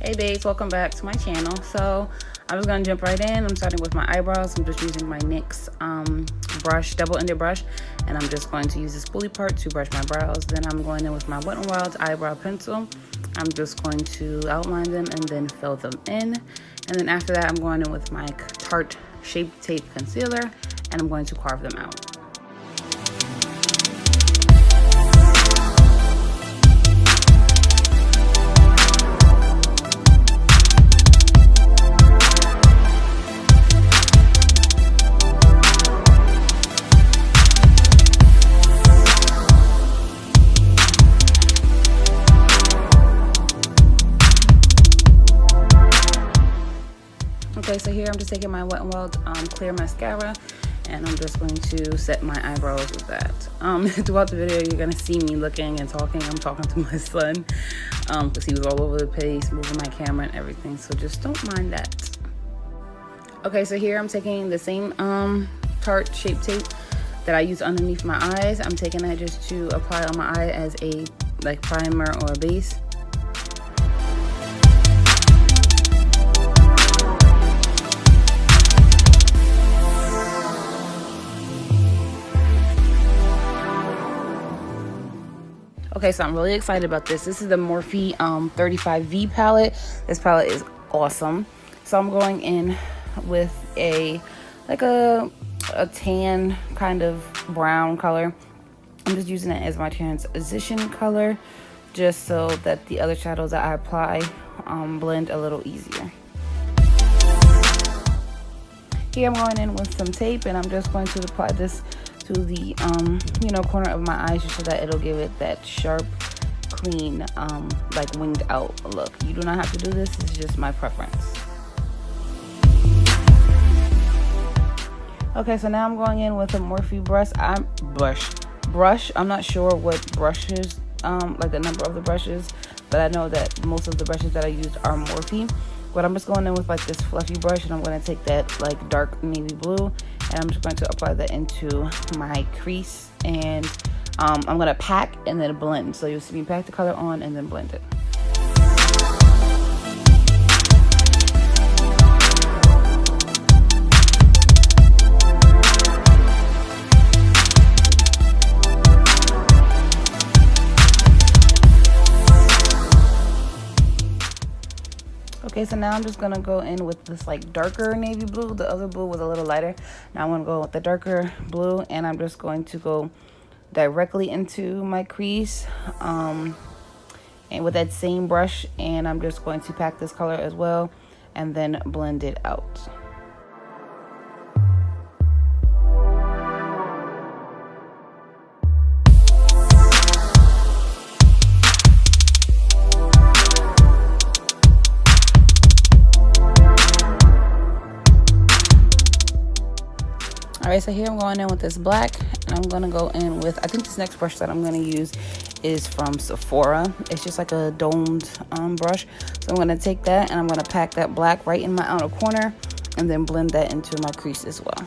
Hey babes, welcome back to my channel. So I'm just gonna jump right in. I'm starting with my eyebrows. I'm just using my NYX brush, double-ended brush, and I'm just going to use this spoolie part to brush my brows. Then I'm going in with my Wet n Wild eyebrow pencil. I'm just going to outline them and then fill them in. And then after that, I'm going in with my Tarte Shape Tape concealer, and I'm going to carve them out. Okay, so here I'm just taking my Wet n Wild clear mascara, and I'm just going to set my eyebrows with that. Throughout the video, you're gonna see me looking and talking. I'm talking to my son because he was all over the place, moving my camera and everything. So just don't mind that. Okay, so here I'm taking the same Tarte Shape Tape that I use underneath my eyes. I'm taking that just to apply on my eye as a primer or a base. Okay, so I'm really excited about this. This is the Morphe 35V palette. This palette is awesome. So I'm going in with a tan kind of brown color. I'm just using it as my transition color, just so that the other shadows that I apply blend a little easier. Here I'm going in with some tape, and I'm just going to apply this to the corner of my eyes, just so that it'll give it that sharp, clean, winged out look. You do not have to do this. It's just my preference. Okay, so now I'm going in with a Morphe brush. I'm not sure what brushes, the number of the brushes, but I know that most of the brushes that I used are Morphe. But I'm just going in with this fluffy brush, and I'm going to take that dark navy blue, and I'm just going to apply that into my crease, and I'm going to pack and then blend. So you'll see me pack the color on and then blend it. Okay, so now I'm just gonna go in with this darker navy blue. The other blue was a little lighter. Now I'm gonna go with the darker blue, and I'm just going to go directly into my crease and with that same brush, and I'm just going to pack this color as well and then blend it out. Alright, so here I'm going in with this black, and I'm going to go in with, I think this next brush that I'm going to use is from Sephora. It's just like a domed brush. So I'm going to take that, and I'm going to pack that black right in my outer corner, and then blend that into my crease as well.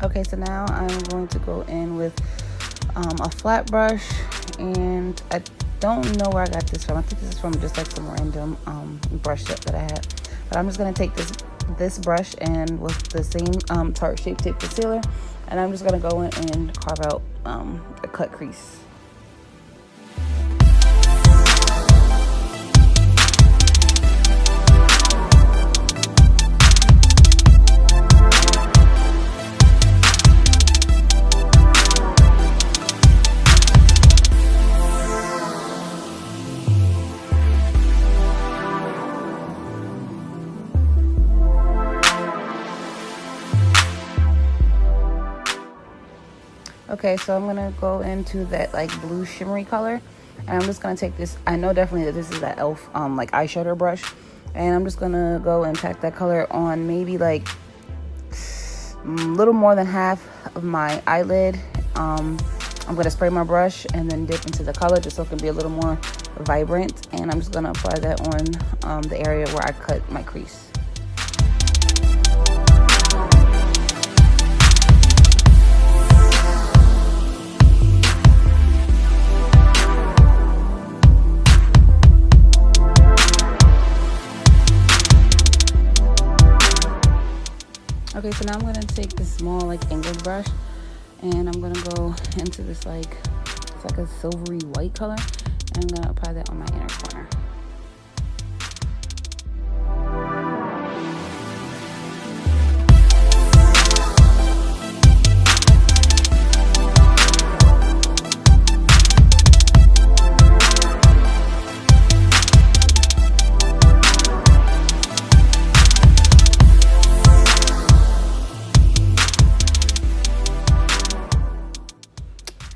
Okay, so now I'm going to go in with a flat brush, and I don't know where I got this from. I think this is from just some random brush set that I had. But I'm just going to take this brush, and with the same Tarte Shape Tape concealer, and I'm just going to go in and carve out a cut crease. Okay, so I'm gonna go into that blue shimmery color, and I'm just gonna take this. I know definitely that this is that e.l.f. eyeshadow brush, and I'm just gonna go and pack that color on maybe little more than half of my eyelid, I'm going to spray my brush and then dip into the color just so it can be a little more vibrant. And I'm just going to apply that on the area where I cut my crease. Okay, so now I'm going to take this small like angled brush and I'm going to go into this like, it's like a silvery white color, and I'm going to apply that on my inner corner.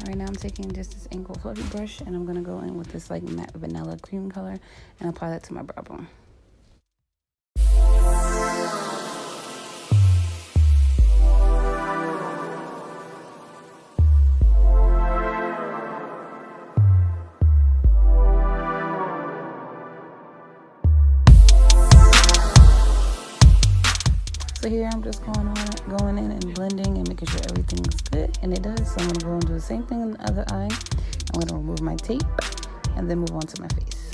Right now I'm taking just this angled fluffy brush and I'm going to go in with this like matte vanilla cream color and apply that to my brow bone. So here I'm just going in and blending and making sure everything's good, and it does. So I'm gonna go and do the same thing in the other eye. I'm gonna remove my tape and then move on to my face.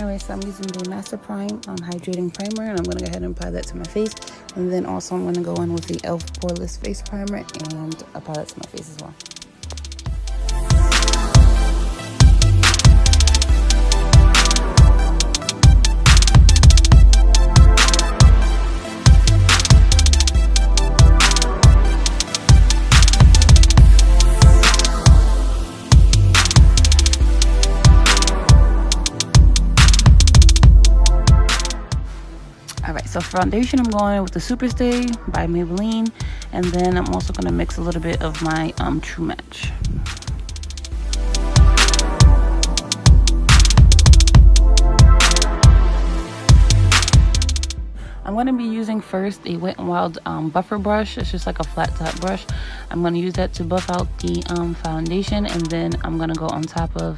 Alright, so I'm using the Master Prime hydrating primer, and I'm gonna go ahead and apply that to my face. And then also I'm gonna go in with the e.l.f. poreless face primer and apply that to my face as well. Alright, so foundation, I'm going with the Superstay by Maybelline, and then I'm also going to mix a little bit of my True Match. I'm going to be using first a Wet n Wild buffer brush. It's just like a flat top brush. I'm going to use that to buff out the foundation, and then I'm going to go on top of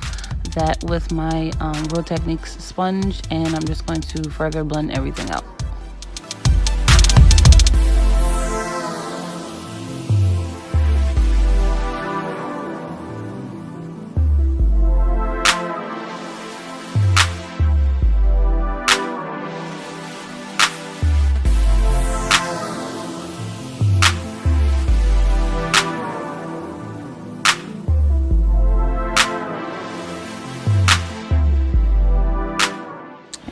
that with my Real Techniques sponge, and I'm just going to further blend everything out.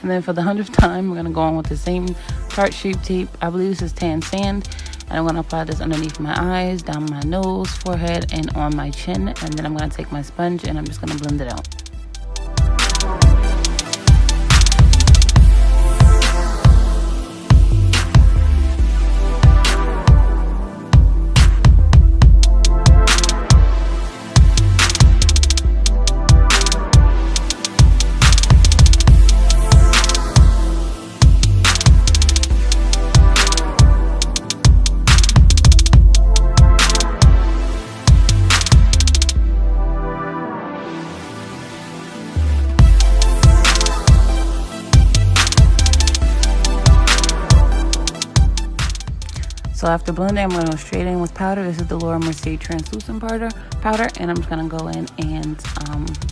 And then for the 100th time, we're going to go on with the same tart shape tape. I believe this is tan sand. And I'm going to apply this underneath my eyes, down my nose, forehead, and on my chin. And then I'm going to take my sponge and I'm just going to blend it out. So after blending, I'm going to go straight in with powder. This is the Laura Mercier translucent powder, and I'm just going to go in and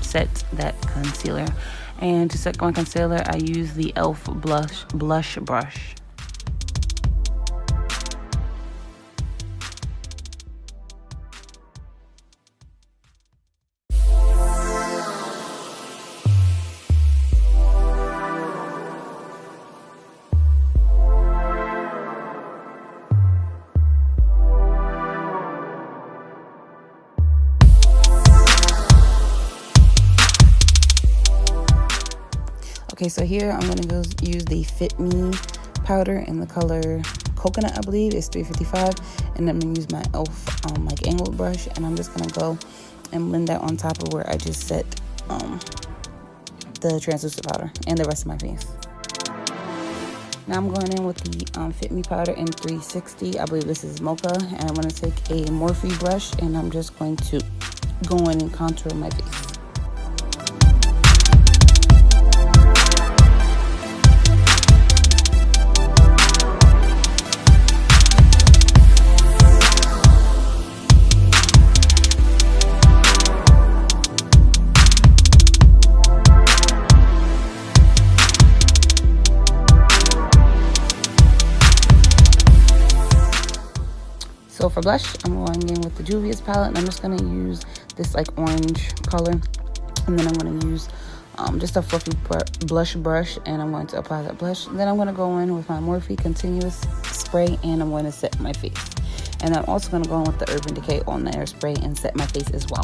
set that concealer. And to set my concealer, I use the e.l.f. blush brush. Okay, so here I'm going to go use the Fit Me powder in the color Coconut, I believe. It's 355. And I'm going to use my e.l.f. like angled brush. And I'm just going to go and blend that on top of where I just set the translucent powder and the rest of my face. Now I'm going in with the Fit Me powder in 360. I believe this is Mocha, and I'm going to take a Morphe brush, and I'm just going to go in and contour my face. So for blush, I'm going in with the Juvia's palette, and I'm just going to use this like orange color, and then I'm going to use just a fluffy blush brush, and I'm going to apply that blush. Then I'm going to go in with my Morphe continuous spray, and I'm going to set my face. And I'm also going to go in with the Urban Decay All Nighter spray and set my face as well.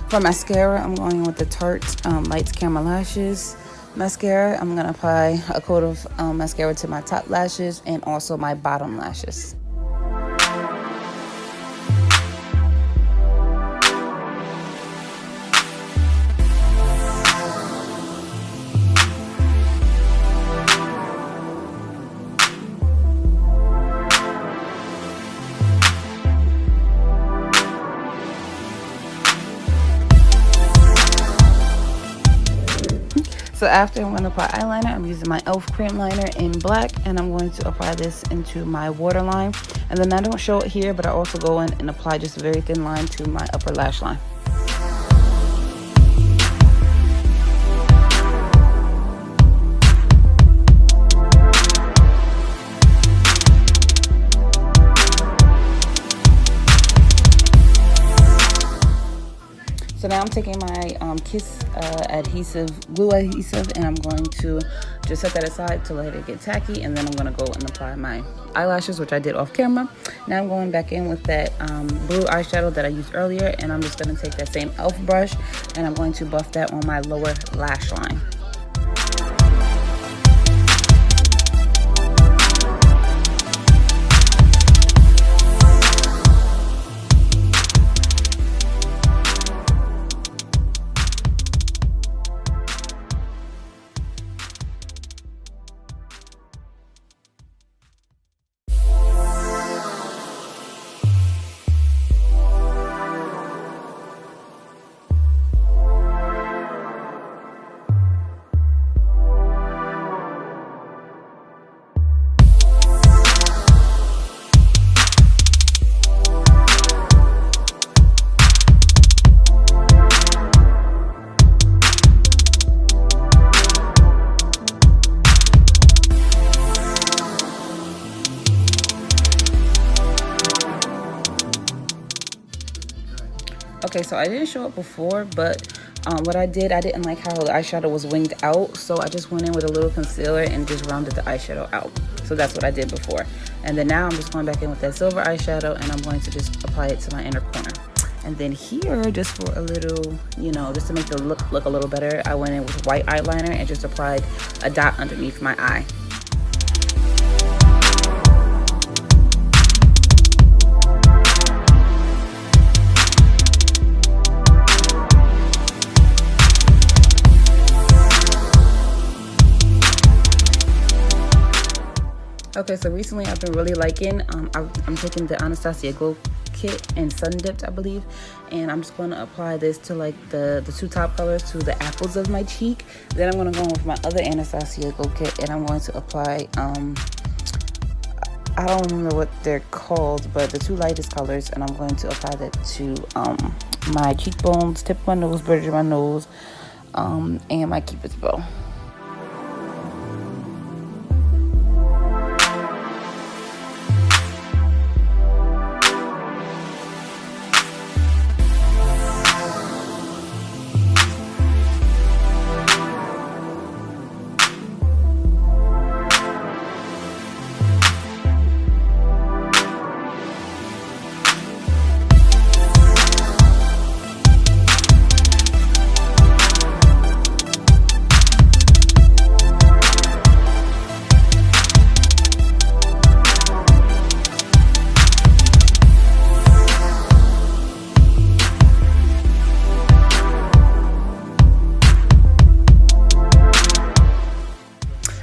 For mascara, I'm going with the Tarte Lights Camera Lashes mascara. I'm going to apply a coat of mascara to my top lashes and also my bottom lashes. So after I'm going to apply eyeliner, I'm using my e.l.f. cream liner in black, and I'm going to apply this into my waterline. And then I don't show it here, but I also go in and apply just a very thin line to my upper lash line. So now I'm taking my Kiss glue adhesive, and I'm going to just set that aside to let it get tacky, and then I'm going to go and apply my eyelashes, which I did off camera. Now I'm going back in with that blue eyeshadow that I used earlier, and I'm just going to take that same e.l.f. brush, and I'm going to buff that on my lower lash line. Okay, so I didn't show it before, but what I didn't like how the eyeshadow was winged out, so I just went in with a little concealer and just rounded the eyeshadow out. So that's what I did before. And then now I'm just going back in with that silver eyeshadow, and I'm going to just apply it to my inner corner. And then here, just for a little, just to make the look a little better, I went in with white eyeliner and just applied a dot underneath my eye. Okay, so recently I've been really liking, I'm taking the Anastasia Glow Kit in Sun Dipped, I believe, and I'm just going to apply this to like the two top colors to the apples of my cheek. Then I'm going to go in with my other Anastasia Glow Kit, and I'm going to apply, I don't remember what they're called, but the two lightest colors, and I'm going to apply that to my cheekbones, tip of my nose, bridge of my nose, and my Cupid's bow.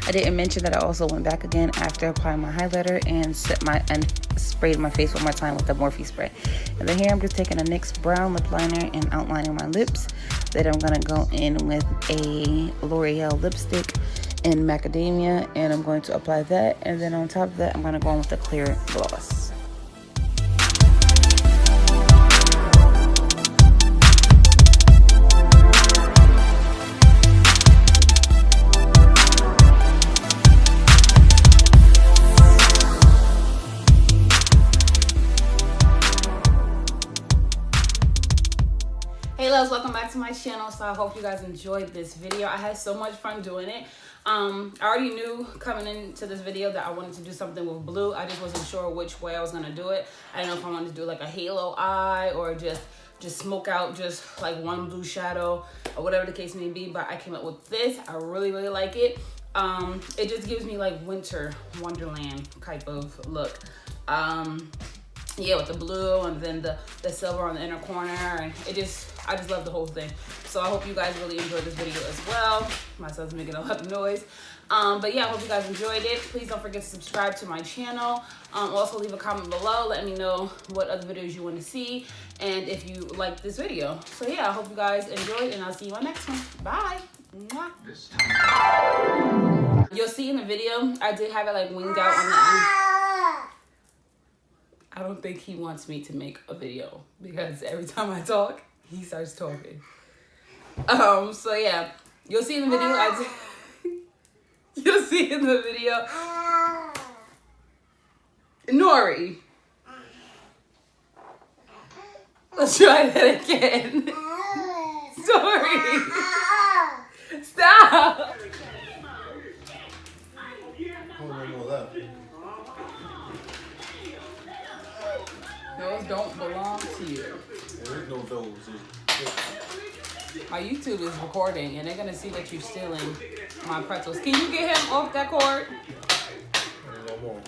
I didn't mention that I also went back again after applying my highlighter and sprayed my face one more time with the Morphe spray. And then here I'm just taking a NYX brown lip liner and outlining my lips. Then I'm gonna go in with a L'Oreal lipstick in Macadamia, and I'm going to apply that. And then on top of that, I'm gonna go in with a clear gloss. Hey loves, welcome back to my channel. So I hope you guys enjoyed this video. I had so much fun doing it. I already knew coming into this video that I wanted to do something with blue. I just wasn't sure which way I was gonna do it. I didn't know if I wanted to do like a halo eye or just smoke out just like one blue shadow or whatever the case may be. But I came up with this. I really like it. It just gives me like winter wonderland type of look. Yeah, with the blue and then the silver on the inner corner, and I just love the whole thing. So I hope you guys really enjoyed this video as well. My son's making a lot of noise. But yeah, I hope you guys enjoyed it. Please don't forget to subscribe to my channel. Also leave a comment below. Let me know what other videos you want to see and if you like this video. So yeah, I hope you guys enjoyed, and I'll see you on the next one. Bye. Mwah. You'll see in the video, I did have it like winged out on the end. I don't think he wants me to make a video because every time I talk, he starts talking. So yeah, you'll see in the video. You'll see in the video. Nori. Let's try that again. Sorry. Stop. Those don't belong to you. There is no those. My YouTube is recording and they're gonna see that you're stealing my pretzels. Can you get him off that cord? No more.